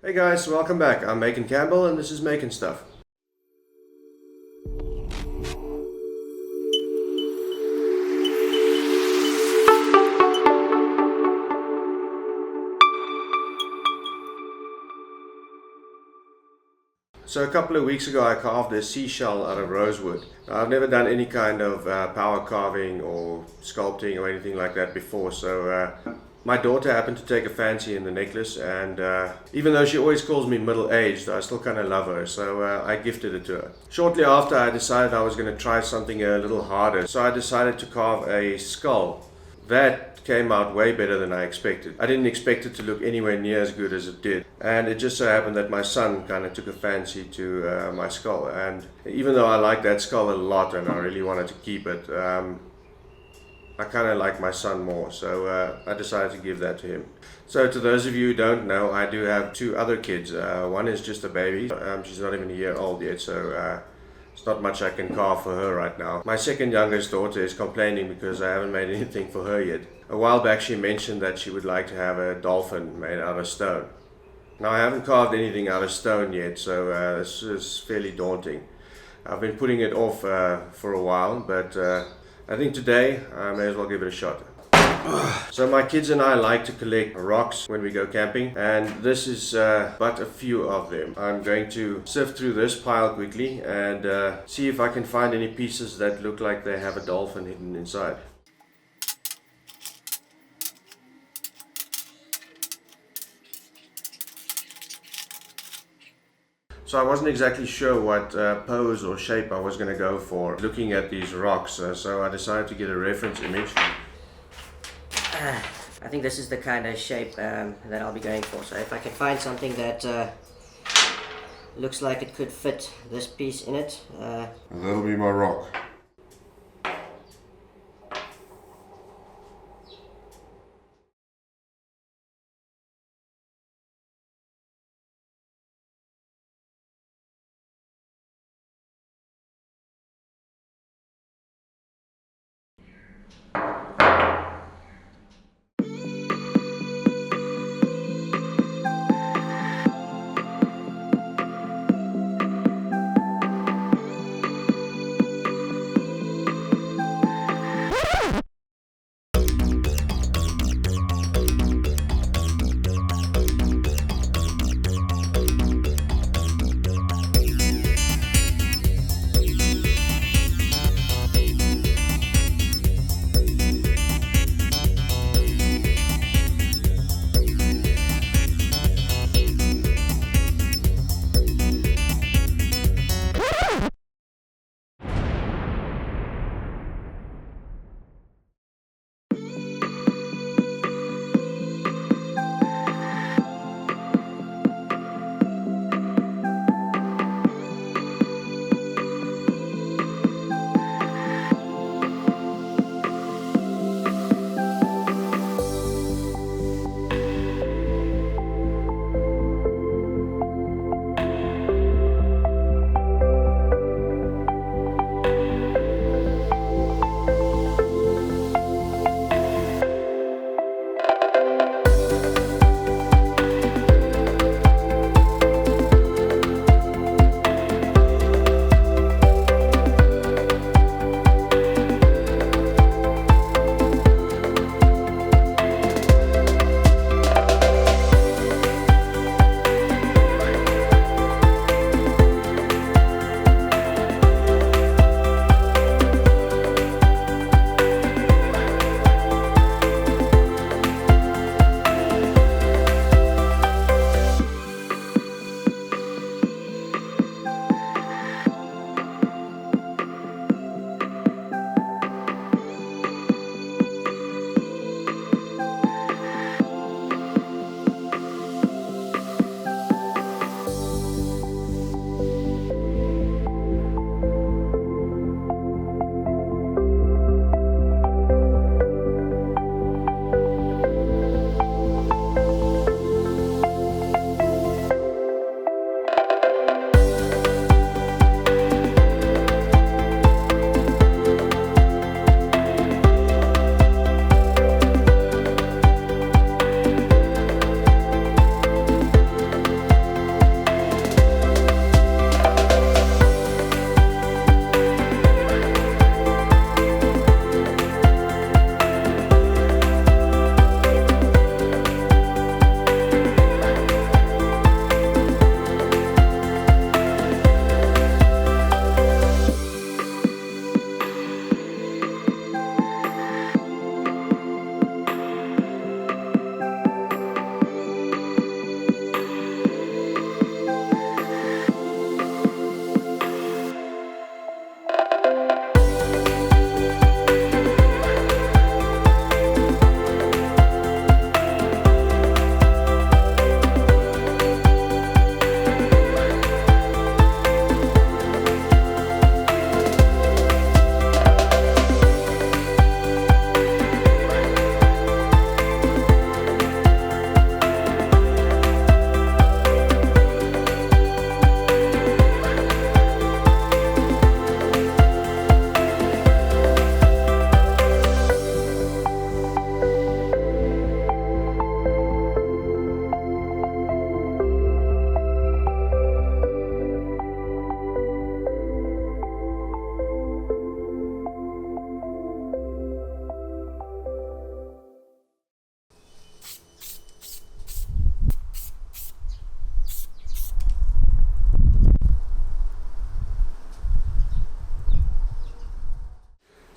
Hey guys, welcome back. I'm Macon Campbell and this is Macon Stuff. So a couple of weeks ago I carved a seashell out of rosewood. Now, I've never done any kind of power carving or sculpting or anything like that before, so my daughter happened to take a fancy in the necklace, and even though she always calls me middle-aged, I still kind of love her, so I gifted it to her. Shortly after, I decided I was going to try something a little harder, so I decided to carve a skull. That came out way better than I expected. I didn't expect it to look anywhere near as good as it did. And it just so happened that my son kind of took a fancy to my skull. And even though I like that skull a lot and I really wanted to keep it, I kind of like my son more. So I decided to give that to him. So to those of you who don't know, I do have two other kids. One is just a baby. She's not even a year old yet, so it's not much I can carve for her right now. My second youngest daughter is complaining because I haven't made anything for her yet. A while back she mentioned that she would like to have a dolphin made out of stone. Now I haven't carved anything out of stone yet, so this is fairly daunting. I've been putting it off for a while, but I think today I may as well give it a shot. So my kids and I like to collect rocks when we go camping, and this is but a few of them. I'm going to sift through this pile quickly and see if I can find any pieces that look like they have a dolphin hidden inside. So I wasn't exactly sure what pose or shape I was going to go for looking at these rocks, so I decided to get a reference image. I think this is the kind of shape that I'll be going for. So if I can find something that looks like it could fit this piece in it. That'll be my rock.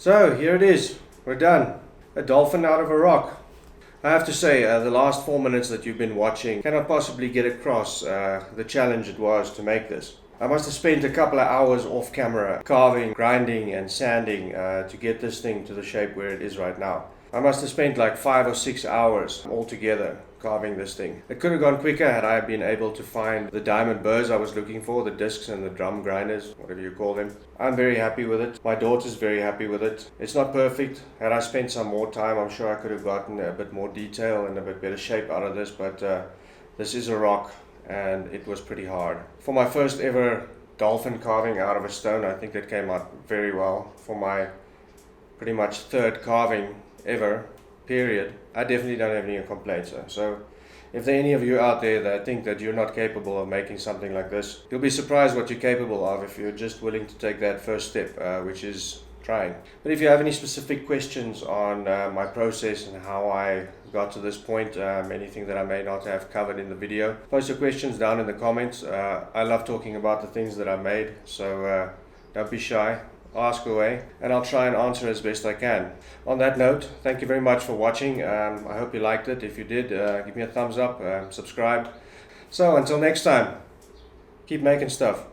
So here it is, we're done. A dolphin out of a rock. I have to say, the last 4 minutes that you've been watching cannot possibly get across the challenge it was to make this. I must have spent a couple of hours off camera carving, grinding and sanding to get this thing to the shape where it is right now. I must have spent like 5 or 6 hours altogether carving this thing. It could have gone quicker had I been able to find the diamond burrs I was looking for, the discs and the drum grinders, whatever you call them. I'm very happy with it. My daughter's very happy with it. It's not perfect. Had I spent some more time, I'm sure I could have gotten a bit more detail and a bit better shape out of this, but this is a rock and it was pretty hard. For my first ever dolphin carving out of a stone, I think that came out very well. For my pretty much third carving ever, period, I definitely don't have any complaints. So if there are any of you out there that think that you're not capable of making something like this, you'll be surprised what you're capable of if you're just willing to take that first step, which is trying. But if you have any specific questions on my process and how I got to this point, anything that I may not have covered in the video, post your questions down in the comments. I love talking about the things that I made, so don't be shy. Ask away and I'll try and answer as best I can. On that note, thank you very much for watching. I hope you liked it. If you did, give me a thumbs up, subscribe. So until next time, keep making stuff.